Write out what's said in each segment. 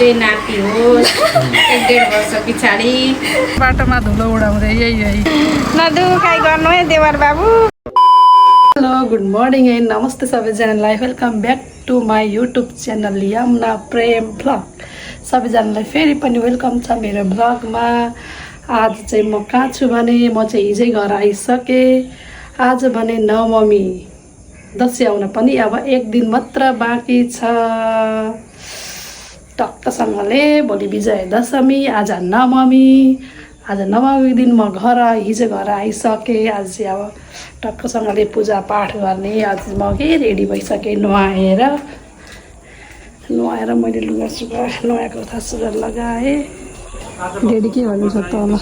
नाति हो 1.5 वर्ष पछाडि बाटोमा धुलो उडाउँदै यही नदुखाइ गर्नु है देवर बाबु। Hello good morning and namaste सबैजनालाई welcome back to my YouTube channel Yamuna Prem vlog. सबैजनालाई फेरि पनि वेलकम छ मेरो भ्लगमा। आज चाहिँ म कहाँ छु भने म चाहिँ हिजै घर आइसकेँ। आज भने नवमी दसैँ आउन पनि अब एक दिन मात्र बाँकी छ। टक्कसँगले भोलि विजय दशमी, आज नवमी। आज नवमी दिन म हिजो घर आइसकेँ। आज चाहिँ अब टक्कसँगले पूजा पाठ गर्ने। आज म के रेडी भइसकेँ नुहाएर मैले लुगा सुगा नयाँ कथा सुगा लगाएँ। डेडी के भन्नुहुन्छ त होला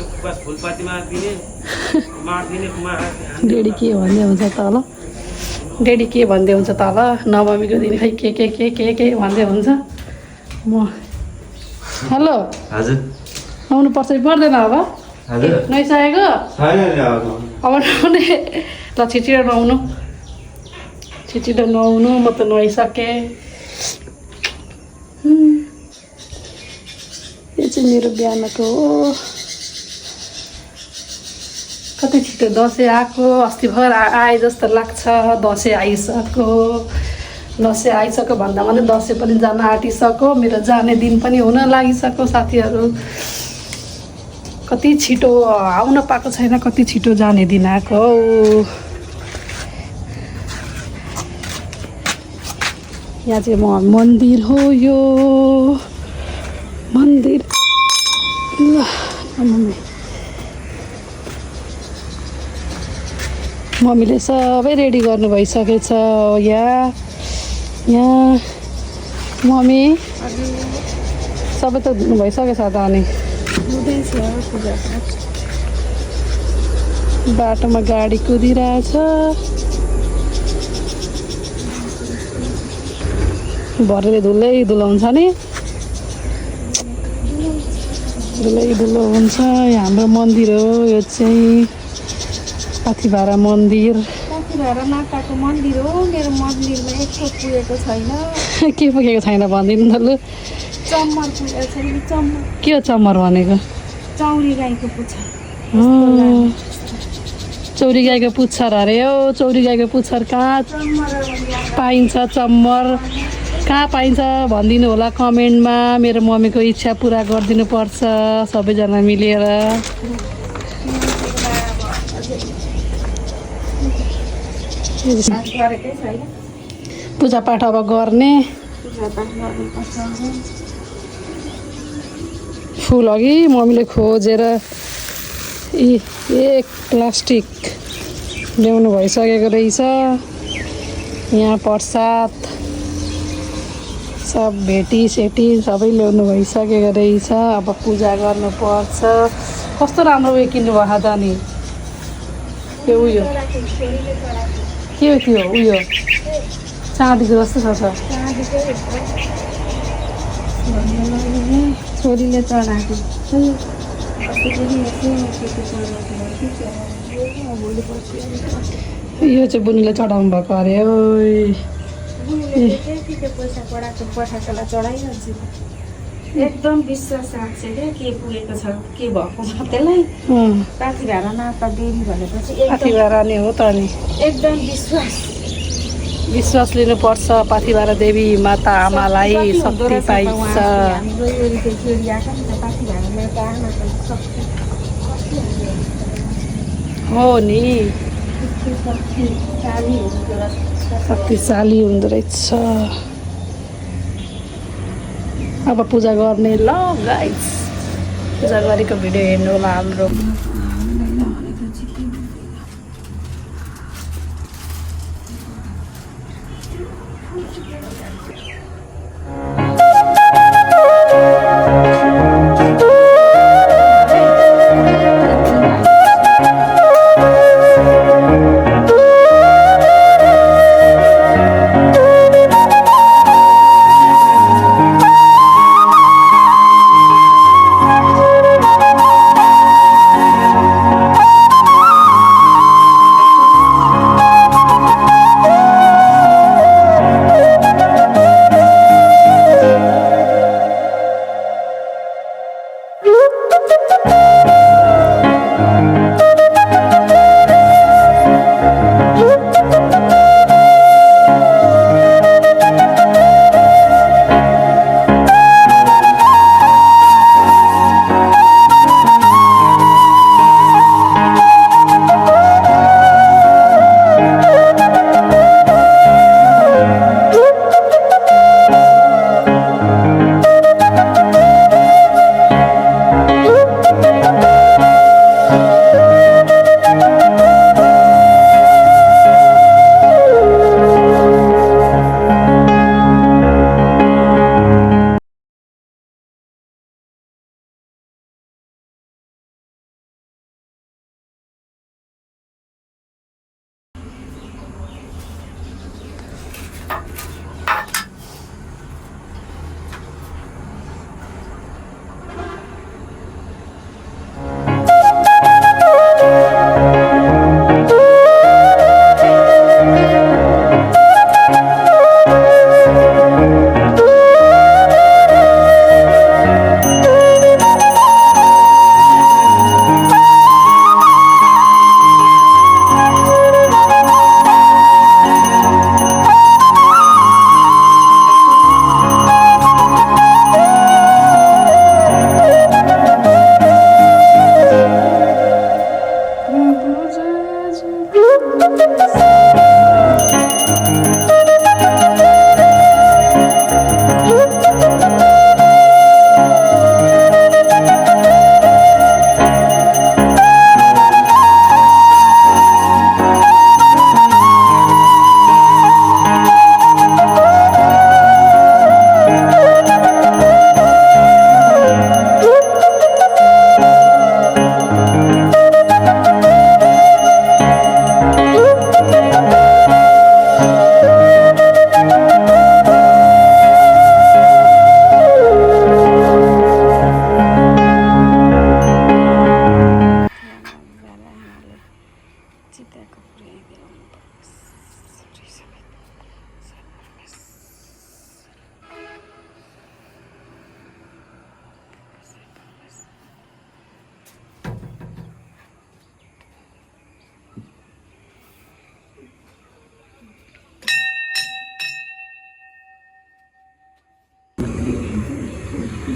डेडी के भन्दै हुन्छ त होला डेडी के भन्दै हुन्छ त होला नवमीको दिन खै के भन्दै हुन्छ। म हेलो हजुर आउनु पर्छ कि पर्दैन अब नुहाइसकेको अब नुहाउने ल छिटो नुहाउनु म त नुहाइसकेँ। यो चाहिँ मेरो बिहानको हो। कति छिटो दसैँ आएको, अस्ति भर आए जस्तो लाग्छ। दसैँ आइसक्यो भन्दा पनि दसैँ पनि जान आँटिसक्यो। मेरो जाने दिन पनि हुन लागिसक्यो। साथीहरू कति छिटो आउन पाएको छैन, कति छिटो जाने दिन आएको। यहाँ चाहिँ मन्दिर हो। यो मन्दिर मम्मीले सबै रेडी गर्नु भइसकेछ। यहाँ मम्मी सबै त धुनु भइसकेछ त। अनि बाटोमा गाडी कुदिरहेछ। भरेले धुलाउँछ नि, धुलो हुन्छ। हाम्रो मन्दिर हो यो चाहिँ पाथिभारा मन्दिर। पाथिभारा माताको मन्दिर हो। मेरो मन्दिरमा एक थोक पुगेको छैन। के पुगेको छैन भनिदिनु त लु। चम्मर पुगेको छ कि चम्मर। के हो चम्मर भनेको? चौरी गाईको पुच्छर। चौरी गाईको पुच्छर अरे हो। चौरी गाईको पुच्छर कहाँ पाइन्छ? चम्मर कहाँ पाइन्छ भनिदिनु होला कमेन्टमा। मेरो मम्मीको इच्छा पुरा गरिदिनु पर्छ सबैजना मिलेर। पूजापाठ अब गर्ने। फुल अघि मम्मीले खोजेर एक प्लास्टिक ल्याउनु भइसकेको रहेछ। यहाँ प्रसाद सब भेटी सबै ल्याउनु भइसकेको रहेछ। अब पूजा गर्नुपर्छ। कस्तो राम्रो उयो किन्नुभएको त नि? त्यो उयो के हो त्यो उयो चाँदीको जस्तो छ। छोरीले चढाएको यो चाहिँ बुनीले चढाउनु भएको अरे हो। पठाएकोलाई चढाइहाल्छु। एकदम विश्वास राख्छ क्या के पुगेको छ के भएको छ त्यसलाई। पाथिभारा माता देवी भनेपछि पाथिभारा नै हो त नि। एकदम विश्वास लिनुपर्छ। पाथिभारा देवी माता आमालाई शक्ति पाइन्छ हो नि। शक्तिशाली हुँदो रहेछ। अब पूजा गर्ने। ल गाइस पूजा गरेको भिडियो हेर्नु होला हाम्रो।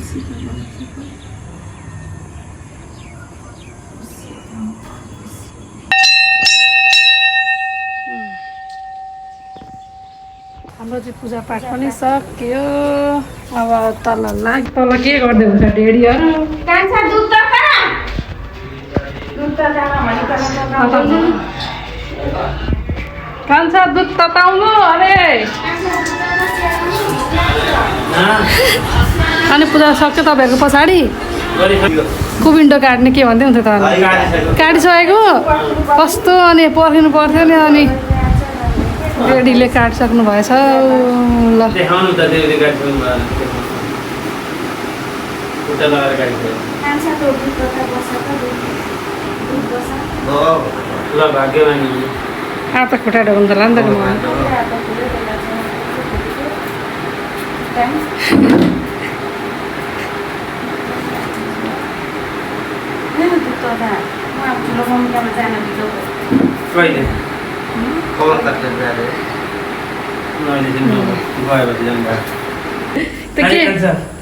हाम्रो चाहिँ पूजापाठ पनि सक्यो। अब तल के गर्दै हुन्छ डेडीहरू? कान्छा दुध तताउनु अरे। अनि पूजा सक्यो तपाईँहरूको पछाडि कुबिन्डो काट्ने के भन्दै हुन्छ त? काटिसकेको कस्तो अनि पर्खिनु पर्थ्यो नि। अनि रेडीले काटिसक्नु भएछ। ल हात खुट्टा ढोग्नु त लान्छ नि।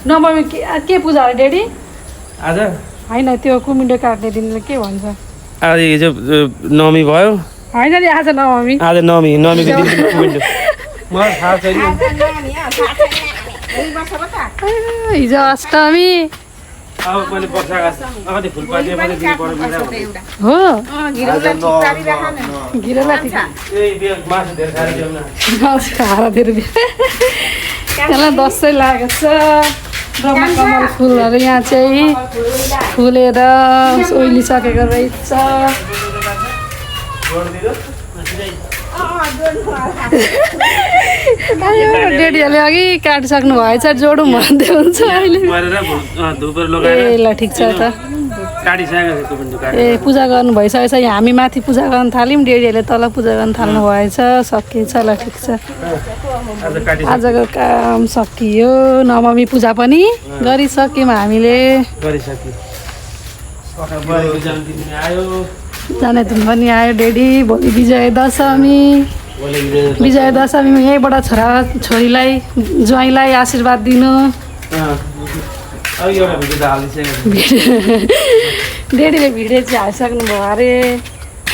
नवमी के पूजा हो डेडी आज? होइन त्यो कुमिन्डो काट्ने दिनले के भन्छ? आज हिजो नवमी भयो। होइन नि आज नवमी। आज नवमीको दिन मलाई थाहा छैन। हिजो अष्टमी अब मैले बक्साको अगाडि फुलपाती पनि दिनु पर्यो हो। मासु धेरै खाएर ल्याउन। खाएर त्यसलाई दसैँ लागेको छ। ब्रह्मकमल फुलहरू यहाँ चाहिँ फुलेर ओइलिसकेको रहेछ। डेडीहरूले अघि काटिसक्नु भएछ। जोडौँ भन्दै हुन्छ अहिले। ए ल ठिक छ त। ए पूजा गर्नु भइसकेछ। हामी माथि पूजा गर्न थाल्यौँ, डेडीहरूले तल पूजा गर्न थाल्नु भएछ। सकिन्छ। ल ठिक छ। आजको काम सकियो। नवमी पूजा पनि गरिसक्यौँ हामीले। जाने दिन पनि आयो डेडी। भोलि विजय दशमी। विजय दशमीमा यहीँबाट छोरा छोरीलाई ज्वाइँलाई आशीर्वाद दिनु। डेडीले भिडियो चाहिँ हालिसक्नु भयो अरे।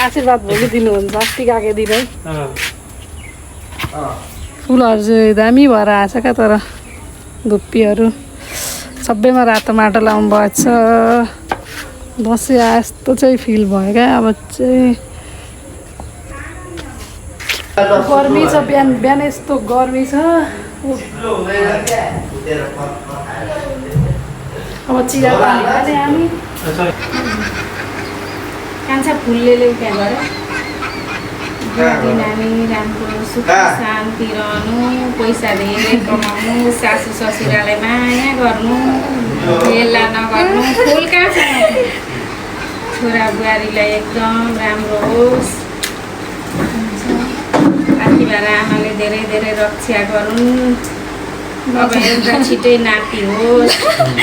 आशीर्वाद भोलि दिनुहुन्छ। अस्ति गएको दिन है। फुलहरू चाहिँ दामी भएर आएछ क्या। तर धुप्पीहरू सबैमा रातो माटो लाउनु भएछ। दसैँ आए जस्तो चाहिँ फिल भयो क्या। अब चाहिँ गर्मी छ। बिहान बिहान यस्तो गर्मी छ। अब चिया पानी खाने हामी। कान्छा फुलले त्यहाँ गएर नानी राम्रो सुख शान्ति रहनु, पैसा धेरै कमाउनु, सासू ससुरालाई माया गर्नु, हेला नगर्नु। फुल कहाँ छ? छोरा बुहारीलाई एकदम राम्रो होस्। आखी भएर आमाले धेरै धेरै रक्षा गरून्। अब एउटा छिटै नाति होस्।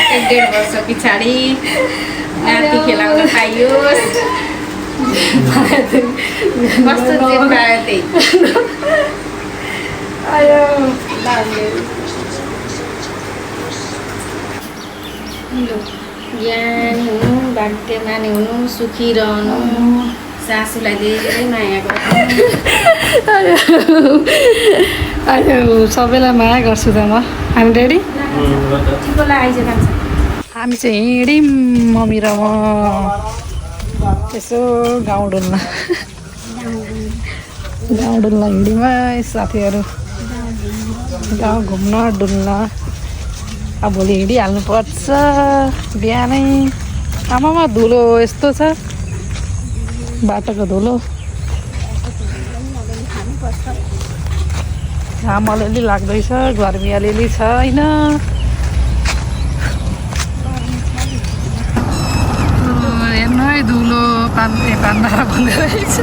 1.5 वर्ष पछाडि नाति खेलाउन पाइयोस्। कस्तो जे पायो त्यही आयो। ज्ञानी हुनु, भाग्यमानी हुनु, सुखी रहनु, सासूलाई धेरै माया गर्नु। आयो सबैलाई माया गर्छु त म। हामी डेडी हामी चाहिँ हिँड्यौँ मम्मी र म यसो गाउँ डुल्न। गाउँ डुल्न हिँड्यौँ है साथीहरू। गाउँ घुम्न डुल्न। अब भोलि हिँडिहाल्नुपर्छ बिहानै। आमामा धुलो यस्तो छ। बाटोको धुलो। घाम अलिअलि लाग्दैछ। गर्मी अलिअलि छैन। हेर्नु है धुलो पान्दारा भन्दै रहेछ।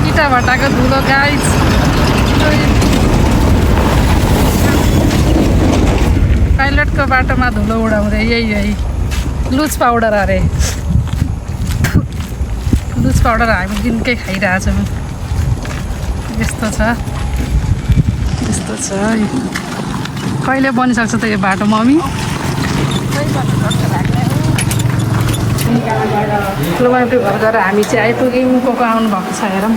इटा भट्टाको धुलो गाइस। पाइलटको बाटोमा धुलो उडाउँदै यही लुज पाउडर अरे। लुज पाउडर हामी दिनकै खाइरहेछौँ। यस्तो छ। यस्तो छ। कहिले बनिसक्छ त यो बाटो मम्मी? लुमाइको घर गएर हामी चाहिँ आइपुग्यौँ को आउनु भएको छ हेरौँ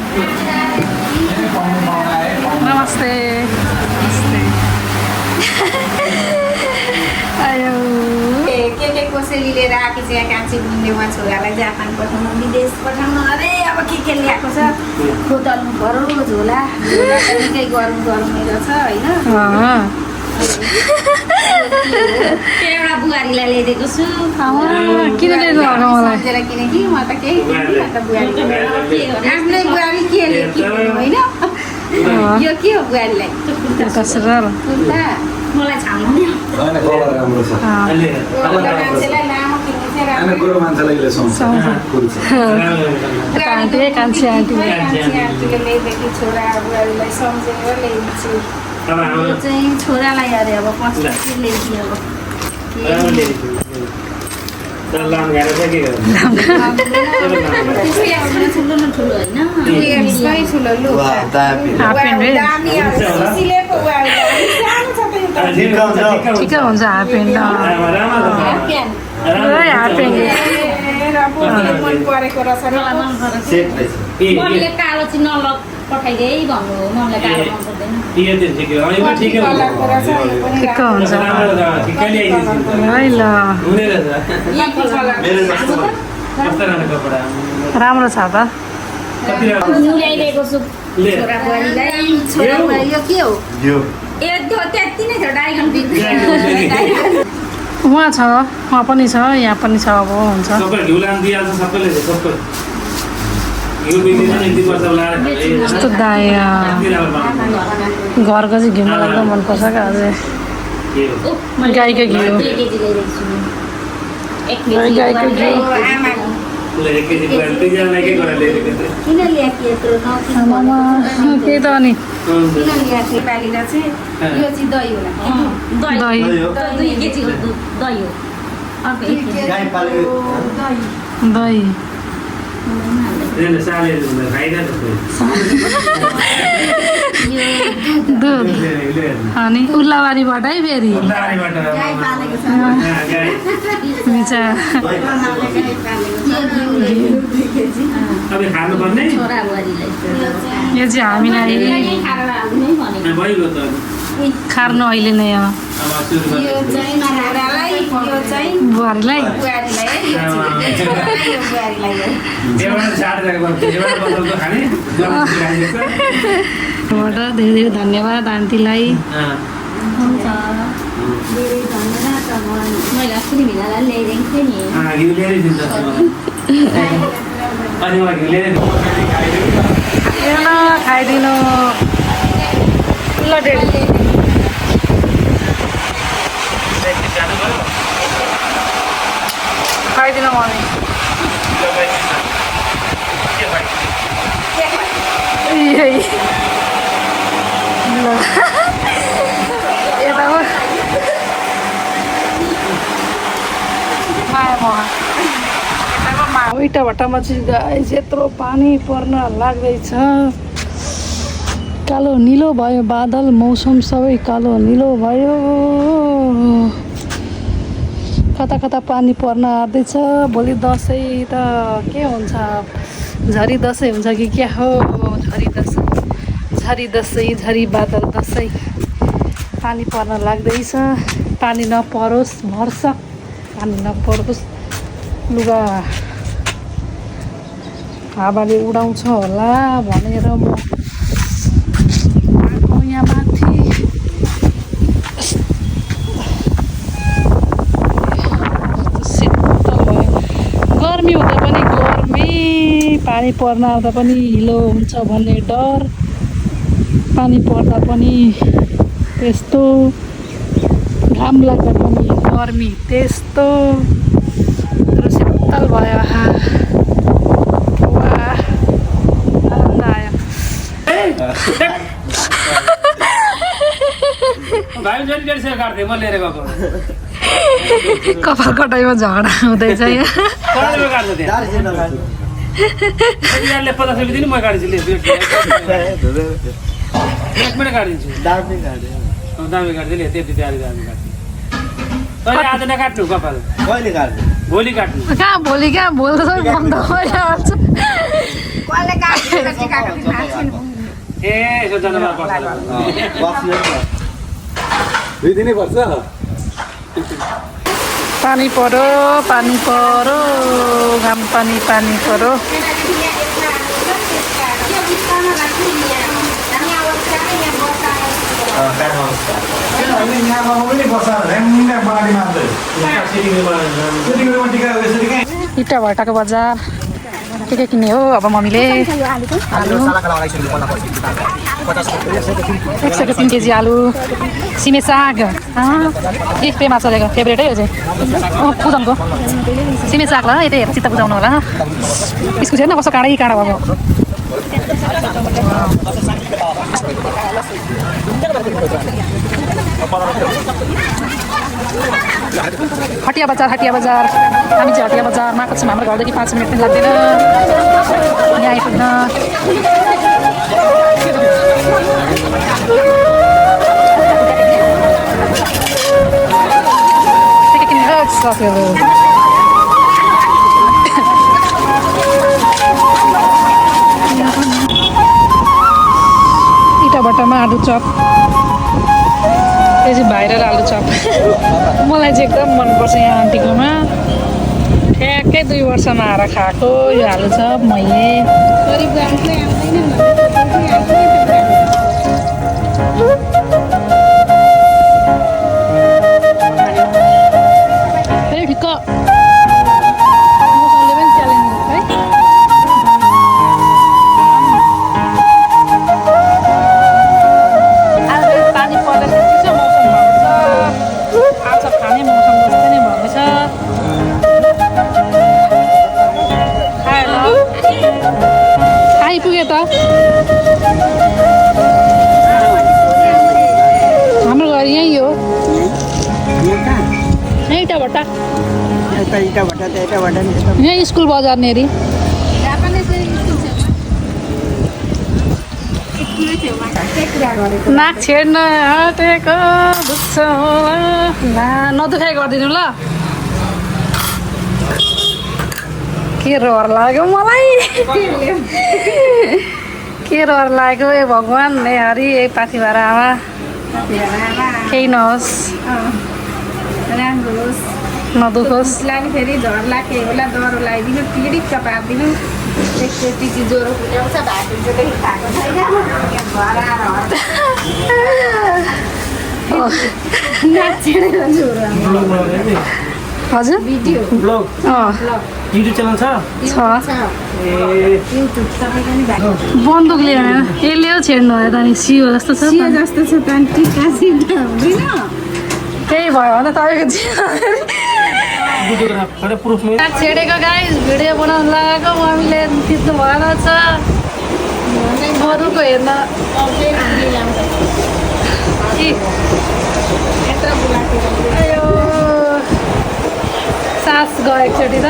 नमस्ते नमस्ते आयो के कसैले राखी चाहिँ कान्छी बुन्देमा छोरालाई जापान पठाउनु विदेश पठाउनु अरे अब के ल्याएको छ खोतल्नु पर्यो झोला निकै गरौँ गरौँ रहेछ होइन एउटा बुहारीलाई ल्याइदिएको छु किन ल्याइदिनु भएको मलाई सम्झेर किनकि म त केही बुहारी आफ्नै बुहारी के होइन यो के हो बुहारीलाई कुर्ता मलाई छाम्नु नि मान्छेलाई लामो किन्ने चाहिँ कान्छी आन्टी आन्टीले ल्याइदिएको छोरा बुहारीलाई सम्झेर ल्याइदिन्छु यो चाहिँ छोरालाई अरे अब पछि ल्याइदियो ठिकै हुन्छ हाफ प्यान्ट हाफ मैले कालो चाहिँ पठाइदिए भन्नु हो मलाई कालो मन पर्दैन ठिकै हुन्छ है ल राम्रो छ त ल्याइदिएको छु छोरा बुहारीलाई छोरा बुहारी यो के हो ए त्यो त्यति नै छ डाइगन उहाँ छ उहाँ पनि छ यहाँ पनि छ अब हुन्छ कस्तो दाय घरको चाहिँ घिउ लाग्दा मनपर्छ क्या अझै गाईको घिउ गाईको घिउ त्यही त अनि दही दुध अनि उल्लाबारीबाटै फेरि मिचा यो चाहिँ हामीलाई खार्नु अहिले नै हो बुहारीलाई धेरै धेरै धन्यवाद आन्टीलाई खाइदिनु ल खाइदिनु मम्मी इटा भट्टामा चाहिँ गाई यत्रो पानी पर्न लाग्दैछ कालो निलो भयो बादल मौसम सबै कालो निलो भयो कता कता पानी पर्न आँट्दैछ भोलि दसैँ त के हुन्छ झरी दसैँ हुन्छ कि क्या हो झरी दसैँ झरी बादल दसैँ पानी पर्न लाग्दैछ पानी नपरोस् भर्छ पानी नपरोस् लुगा हावाले उडाउँछ होला भनेर म यहाँ माथि गर्मी हुँदा पनि गर्मी पानी पर्न आउँदा पनि हिलो हुन्छ भन्ने डर पानी पर्दा पनि त्यस्तो घाम लाग्दा पनि गर्मी त्यस्तो शीतल भयो आनन्द आयो कपाल कटाइमा झगडा हुँदैछ तैँले आज नकाट्नु कपाल कहिले काट्नु भोलि काट्नु कहाँ भोलि कहाँ भोलि त सबै बन्द भइहाल्छ कसले काटेर टिकाको दिन थाहा छैन। ए यसो जनावर बस्छ बस्नुहोस् न 2 दिनै पर्छ पानी परो घाम पानी परो इटा भट्टाको बजार के किन्ने हो अब मम्मीले आलु 103 केजी आलु सिमे साग प्रेमा चलेको फेभरेटै हो चाहिँ पूजनको सिमे साग ल यतै हेर चित्त बुझाउनु होला इस्कुस हेर्न कस्तो काँडै काँडा भएको हटिया बजार हामी चाहिँ हटिया बजारमा आएको छौँ हाम्रो घरदेखि 5 मिनट पनि लाग्दैन यहाँ आइपुग्न के किन्ने हो साथीहरू इटा भट्टामा आलु चप यो चाहिँ भाइरल आलु चप मलाई चाहिँ एकदम मनपर्छ यहाँ आन्टीकोमा ठ्याक्कै 2 वर्षमा आएर खाएको यो आलु चप मैले ठिक्क मौसमले पनि च्यालेन्ज है पानी पर्दा चाहिँ मौसम भन्छ आज खाने मौसम जस्तै नै भएछ आइपुग्यो त हाम्रो घर यहीँ हो इटा भट्टा यहीँ स्कुल बजार नेरी नाक छेड्न आँटेको दुख्छ होला नदुखाइ गरिदिनु ल के रहर लाग्यो मलाई के रहर लाग्यो ए भगवान् ए हरि ए पाथी भएर आमा केही नहोस् राम्रो होस् नदुखोस् लागि फेरि झर्ला के होला डरो लगाइदिनु पिडिक्क पारिदिनु एकचोटि ज्वरो फुल्याउँछ भातदेखि खाएको छैन घर आएर नाक छेडेर ज्वरो हजुर भिडियो ब्लग युट्युब च्यानल छ युट्युब तपाईँको नि भएको बन्दुकले यसले हो छेड्नु भयो त नि सियो जस्तो छ सियो जस्तो छ त टिका सिक्दा हुँदैन त्यही भयो भने तपाईँको नाक छेडेको गाइस भिडियो बनाउनु लगाएको मम्मीले थिच्नु भएर छ अरूको हेर्न अयो सास गयो एकचोटि त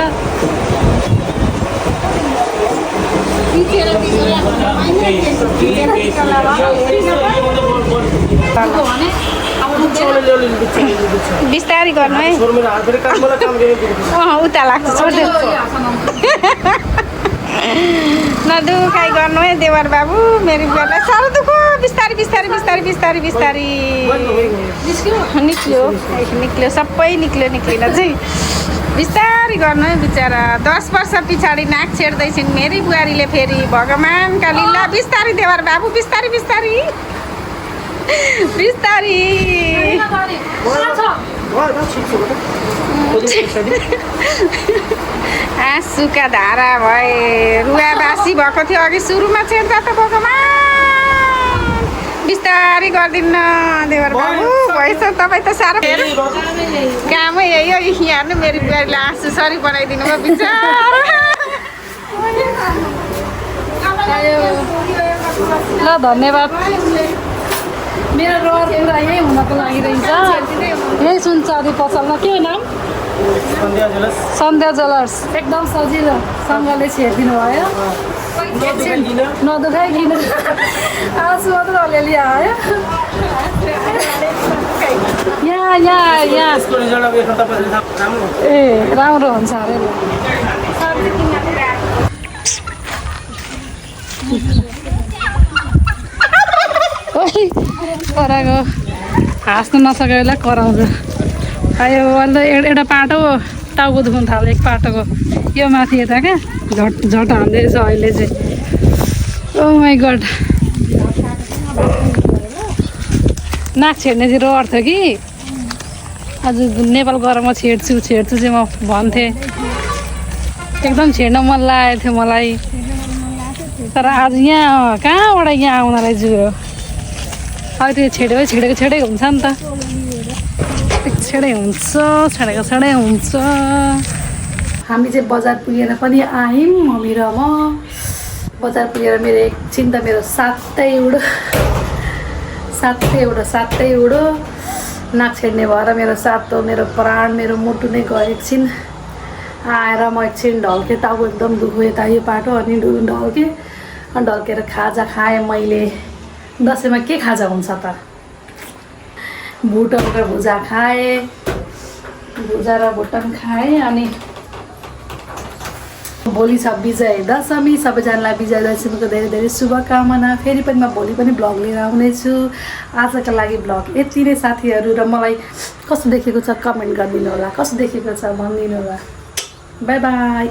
बिस्तारै गर्नु है उता लाग्छ छोडिदिनु नदुखाइ गर्नु है देवर बाबु मेरो बुवालाई साह्रो दुःख बिस्तारै बिस्तारै बिस्तारै बिस्तारै बिस्तारै निक्ल्यो सबै निक्लिन चाहिँ बिस्तारै गर्नु है बिचरा 10 वर्ष पछाडि नाक छेड्दैछिन् मेरी बुहारीले फेरि भगवान्का लीला बिस्तारै देवर बाबु बिस्तारै बिस्तारै बिस्तारै आँसुका धारा भए रुवाबासी भएको थियो अघि सुरुमा छेड्दा त भगवान् बिस्तारै गरिदिन्न देवर बाबु भएछ तपाईँ त साह्रो कामै यही हो यहाँ मेरो बुहारीलाई आँसु सरी बनाइदिनु भयो बिचरा ल धन्यवाद मेरो रहर पुरा यही हुनको लागि रहेछ यही सुनचाँदी पसलमा के हो नाम सन्ध्या ज्वेलर्स एकदम सजिलोसँगले छेडिदिनु भयो नदुखाइकन आँसु मात्र अलिअलि आयो यहाँ यसको रिजल्ट अब एक हप्ता पछि राम्रो हुन्छ। ए राम्रो हुन्छ अरे ल। सब्जी किन्न पनि आएको। ओइ कराएको हाँस्नु नसकेलाई कराउँछ। आयो अन्त एउटा पाटो टाउको दुख्नु थाल्यो एक पाटोको यो माथि यता क्या झट हान्दैछ अहिले चाहिँ। ओ माई गड नाक छेड्ने चाहिँ रहर थियो कि आज नेपाल गएर म छेड्छु चाहिँ म भन्थेँ एकदम छेड्न मन लागेको थियो मलाई तर आज यहाँ कहाँबाट यहाँ आउनलाई जुयो अब त्यो छेडेको हुन्छ नि त छेडै हुन्छ हामी चाहिँ बजार पुगेर पनि आयौँ मम्मी र म बजार पुगेर मेरो एकछिन त मेरो सातै उडो नाक छेड्ने भएर मेरो सातो मेरो प्राण मेरो मुटु नै गयो एकछिन आएर म एकछिन ढल्केँ टाउको एकदम दुख्यो यता यो पाटो अनि ढल्केँ अनि ढल्केर खाजा खाएँ मैले दसैँमा के खाजा हुन्छ त भुटनको भुजा खाएँ भुजा र भुटन खाएँ अनि भोलि छ विजय दशमी सबैजनालाई विजय दशमीको धेरै धेरै शुभकामना फेरि पनि म भोलि पनि ब्लग लिएर आउनेछु आजको लागि ब्लग यति नै साथीहरू र मलाई कस्तो देखेको छ कमेन्ट गरिदिनु होला कस्तो देखेको छ भनिदिनु होला बाई बाई